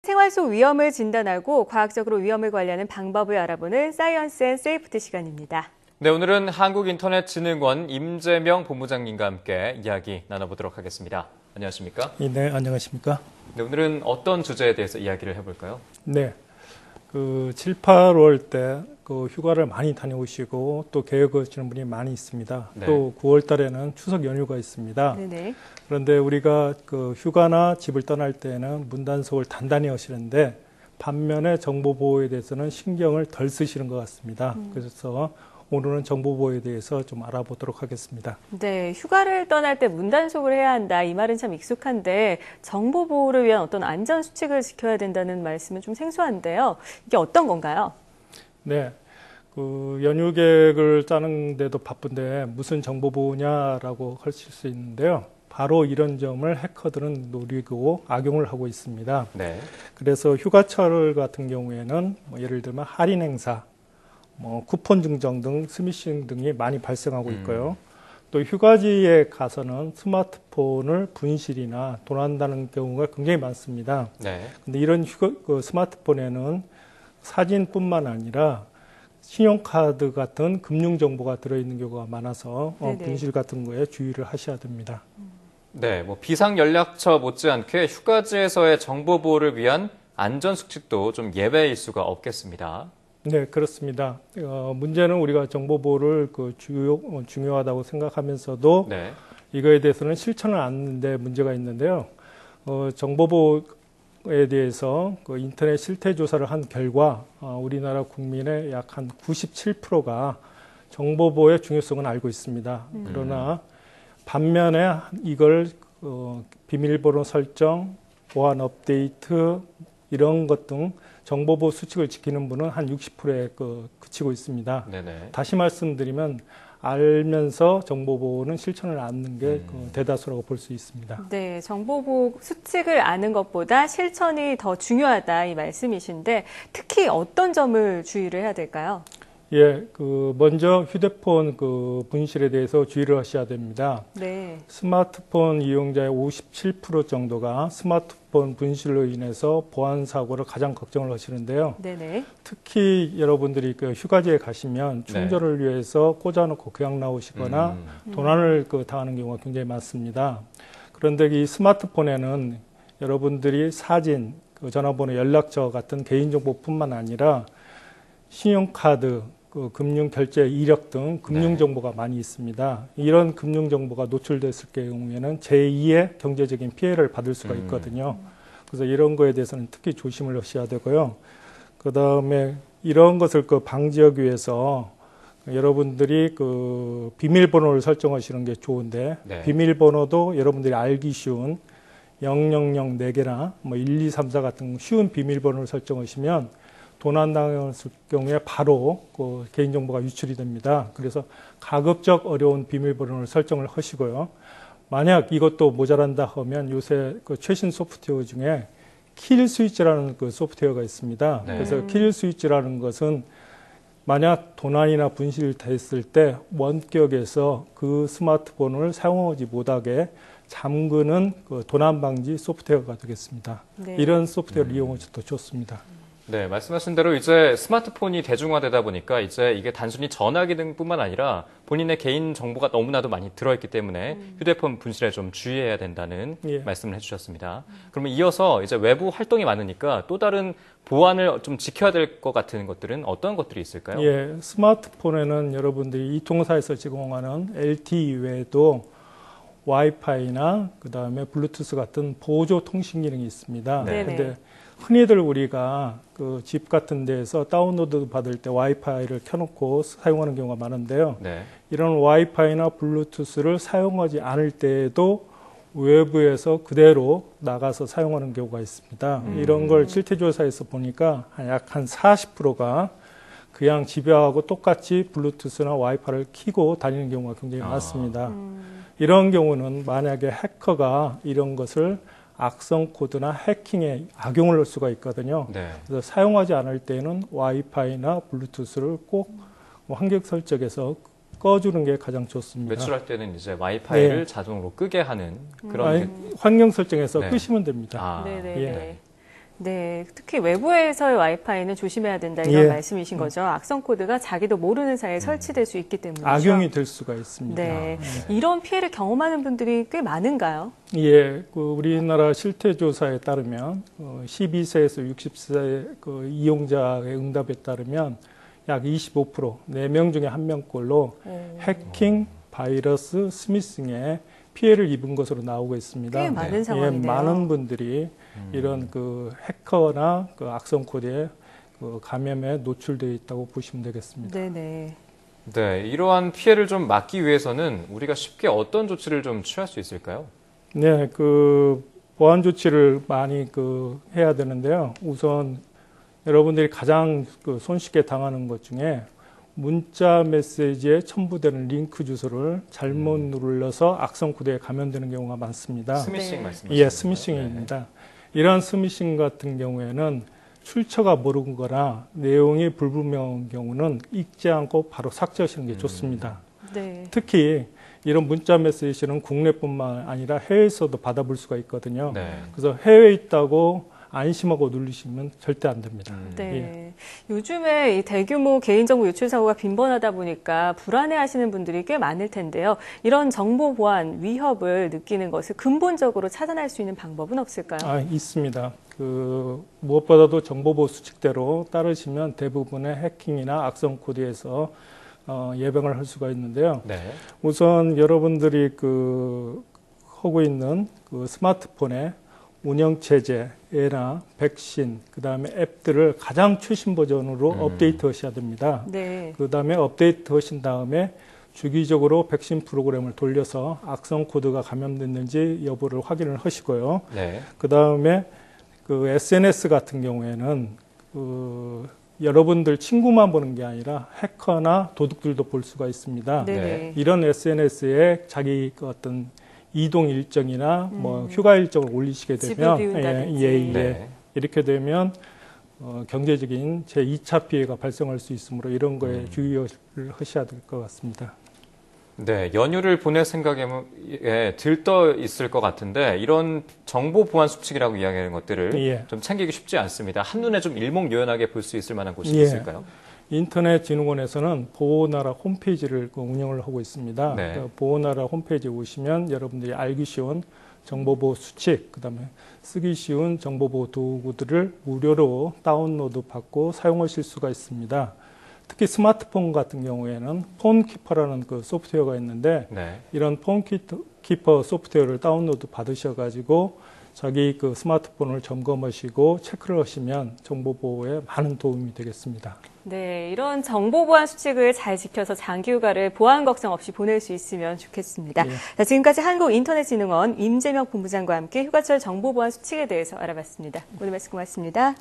생활 속 위험을 진단하고 과학적으로 위험을 관리하는 방법을 알아보는 사이언스 앤 세이프티 시간입니다. 네, 오늘은 한국인터넷진흥원 임재명 본부장님과 함께 이야기 나눠보도록 하겠습니다. 안녕하십니까? 네, 안녕하십니까? 네, 오늘은 어떤 주제에 대해서 이야기를 해볼까요? 네, 7, 8월 때 휴가를 많이 다녀오시고 또 계획하시는 분이 많이 있습니다. 네. 또 9월 달에는 추석 연휴가 있습니다. 네네. 그런데 우리가 휴가나 집을 떠날 때는 문단속을 단단히 하시는데 반면에 정보 보호에 대해서는 신경을 덜 쓰시는 것 같습니다. 그래서 오늘은 정보 보호에 대해서 좀 알아보도록 하겠습니다. 네, 휴가를 떠날 때 문단속을 해야 한다. 이 말은 참 익숙한데 정보 보호를 위한 어떤 안전 수칙을 지켜야 된다는 말씀은 좀 생소한데요. 이게 어떤 건가요? 네, 연휴 계획을 짜는데도 바쁜데 무슨 정보 보호냐라고 하실 수 있는데요. 바로 이런 점을 해커들은 노리고 악용을 하고 있습니다. 네. 그래서 휴가철 같은 경우에는 예를 들면 할인 행사, 쿠폰 증정 등 스미싱 등이 많이 발생하고 있고요. 또 휴가지에 가서는 스마트폰을 분실이나 도난다는 경우가 굉장히 많습니다. 네. 근데 이런 스마트폰에는 사진뿐만 아니라 신용카드 같은 금융정보가 들어있는 경우가 많아서 분실 같은 거에 주의를 하셔야 됩니다. 네, 비상연락처 못지않게 휴가지에서의 정보 보호를 위한 안전 수칙도 좀 예외일 수가 없겠습니다. 네, 그렇습니다. 문제는 우리가 정보 보호를 중요하다고 생각하면서도 네. 이거에 대해서는 실천을 않는데 문제가 있는데요. 정보 보호에 대해서 인터넷 실태 조사를 한 결과 우리나라 국민의 약 한 97%가 정보 보호의 중요성은 알고 있습니다. 그러나 반면에 이걸 비밀번호 설정, 보안 업데이트 이런 것 등 정보보호 수칙을 지키는 분은 한 60%에 그치고 있습니다. 네네. 다시 말씀드리면 알면서 정보보호는 실천을 않는 게 대다수라고 볼 수 있습니다. 네, 정보보호 수칙을 아는 것보다 실천이 더 중요하다 이 말씀이신데 특히 어떤 점을 주의를 해야 될까요? 예, 먼저 휴대폰 분실에 대해서 주의를 하셔야 됩니다. 네. 스마트폰 이용자의 57% 정도가 스마트폰 분실로 인해서 보안 사고를 가장 걱정을 하시는데요. 네네. 특히 여러분들이 휴가지에 가시면 충전을 위해서 꽂아놓고 그냥 나오시거나 도난을 당하는 경우가 굉장히 많습니다. 그런데 이 스마트폰에는 여러분들이 사진, 전화번호, 연락처 같은 개인정보뿐만 아니라 신용카드, 금융결제 이력 등 금융정보가 많이 있습니다. 이런 금융정보가 노출됐을 경우에는 제2의 경제적인 피해를 받을 수가 있거든요. 그래서 이런 거에 대해서는 특히 조심을 하셔야 되고요. 그 다음에 이런 것을 방지하기 위해서 여러분들이 비밀번호를 설정하시는 게 좋은데 비밀번호도 여러분들이 알기 쉬운 000 4개나 1, 2, 3, 4 같은 쉬운 비밀번호를 설정하시면 도난당했을 경우에 바로 개인정보가 유출이 됩니다. 그래서 가급적 어려운 비밀번호를 설정을 하시고요. 만약 이것도 모자란다 하면 요새 최신 소프트웨어 중에 킬 스위치라는 소프트웨어가 있습니다. 네. 그래서 킬 스위치라는 것은 만약 도난이나 분실됐을 때 원격에서 그 스마트폰을 사용하지 못하게 잠그는 도난 방지 소프트웨어가 되겠습니다. 네. 이런 소프트웨어를 이용하셔도 좋습니다. 네, 말씀하신 대로 이제 스마트폰이 대중화되다 보니까 이제 이게 단순히 전화 기능뿐만 아니라 본인의 개인 정보가 너무나도 많이 들어있기 때문에 휴대폰 분실에 좀 주의해야 된다는 말씀을 해주셨습니다. 그러면 이어서 이제 외부 활동이 많으니까 또 다른 보안을 좀 지켜야 될 것 같은 것들은 어떤 것들이 있을까요? 예, 스마트폰에는 여러분들이 이 통사에서 제공하는 LTE 외에도 와이파이나 그다음에 블루투스 같은 보조 통신 기능이 있습니다. 네. 근데 흔히들 우리가 집 같은 데에서 다운로드 받을 때 와이파이를 켜놓고 사용하는 경우가 많은데요. 네. 이런 와이파이나 블루투스를 사용하지 않을 때에도 외부에서 그대로 나가서 사용하는 경우가 있습니다. 이런 걸 실태조사에서 보니까 약 한 40%가 그냥 집에하고 똑같이 블루투스나 와이파이를 켜고 다니는 경우가 굉장히 많습니다. 이런 경우는 만약에 해커가 이런 것을 악성 코드나 해킹에 악용을 할 수가 있거든요. 네. 그래서 사용하지 않을 때는 와이파이나 블루투스를 꼭 환경 설정에서 꺼주는 게 가장 좋습니다. 외출할 때는 이제 와이파이를 네. 자동으로 끄게 하는 그런 환경 설정에서 네. 끄시면 됩니다. 아, 네네. 예. 네, 특히 외부에서의 와이파이는 조심해야 된다 이런 말씀이신 거죠. 악성 코드가 자기도 모르는 사이에 설치될 수 있기 때문이죠. 악용이 될 수가 있습니다. 네, 이런 피해를 경험하는 분들이 꽤 많은가요? 예, 우리나라 실태조사에 따르면 12세에서 60세 이용자의 응답에 따르면 약 25%, 4명 중에 1명꼴로 해킹, 바이러스, 스미싱에 피해를 입은 것으로 나오고 있습니다. 꽤 많은 상황이네요. 예, 많은 분들이 이런 해커나 악성 코드에 감염에 노출되어 있다고 보시면 되겠습니다. 네네. 네, 이러한 피해를 좀 막기 위해서는 우리가 쉽게 어떤 조치를 좀 취할 수 있을까요? 네, 보안 조치를 많이 해야 되는데요. 우선 여러분들이 가장 손쉽게 당하는 것 중에 문자 메시지에 첨부되는 링크 주소를 잘못 눌러서 악성 코드에 감염되는 경우가 많습니다. 스미싱 말씀하시는 예, 스미싱입니다. 네. 이러한 스미싱 같은 경우에는 출처가 모르는 거나 내용이 불분명한 경우는 읽지 않고 바로 삭제하시는 게 좋습니다. 네. 특히 이런 문자 메시지는 국내뿐만 아니라 해외에서도 받아볼 수가 있거든요. 네. 그래서 해외에 있다고 안심하고 누르시면 절대 안 됩니다. 네. 예. 요즘에 이 대규모 개인정보 유출 사고가 빈번하다 보니까 불안해하시는 분들이 꽤 많을 텐데요. 이런 정보 보안 위협을 느끼는 것을 근본적으로 차단할 수 있는 방법은 없을까요? 있습니다. 무엇보다도 정보보호 수칙대로 따르시면 대부분의 해킹이나 악성 코드에서 예방을 할 수가 있는데요. 네. 우선 여러분들이 하고 있는 스마트폰에 운영체제, 앱이나 백신, 그 다음에 앱들을 가장 최신 버전으로 업데이트 하셔야 됩니다. 네. 그 다음에 업데이트 하신 다음에 주기적으로 백신 프로그램을 돌려서 악성 코드가 감염됐는지 여부를 확인을 하시고요. 네. 그 다음에 SNS 같은 경우에는 여러분들 친구만 보는 게 아니라 해커나 도둑들도 볼 수가 있습니다. 네. 이런 SNS에 자기 어떤 이동 일정이나 휴가 일정을 올리시게 되면 네. 이렇게 되면 경제적인 제2차 피해가 발생할 수 있으므로 이런 거에 주의를 하셔야 될 것 같습니다. 네, 연휴를 보낼 생각에 들떠 있을 것 같은데 이런 정보 보안 수칙이라고 이야기하는 것들을 좀 챙기기 쉽지 않습니다. 한눈에 좀 일목요연하게 볼 수 있을 만한 곳이 있을까요? 인터넷진흥원에서는 보호나라 홈페이지를 운영을 하고 있습니다. 네. 보호나라 홈페이지에 오시면 여러분들이 알기 쉬운 정보보호 수칙, 그다음에 쓰기 쉬운 정보보호 도구들을 무료로 다운로드 받고 사용하실 수가 있습니다. 특히 스마트폰 같은 경우에는 폰키퍼라는 소프트웨어가 있는데 이런 폰키퍼 소프트웨어를 다운로드 받으셔가지고 자기 스마트폰을 점검하시고 체크를 하시면 정보 보호에 많은 도움이 되겠습니다. 네, 이런 정보 보안 수칙을 잘 지켜서 장기 휴가를 보안 걱정 없이 보낼 수 있으면 좋겠습니다. 자, 지금까지 한국인터넷진흥원 임재명 본부장과 함께 휴가철 정보 보안 수칙에 대해서 알아봤습니다. 오늘 말씀 고맙습니다.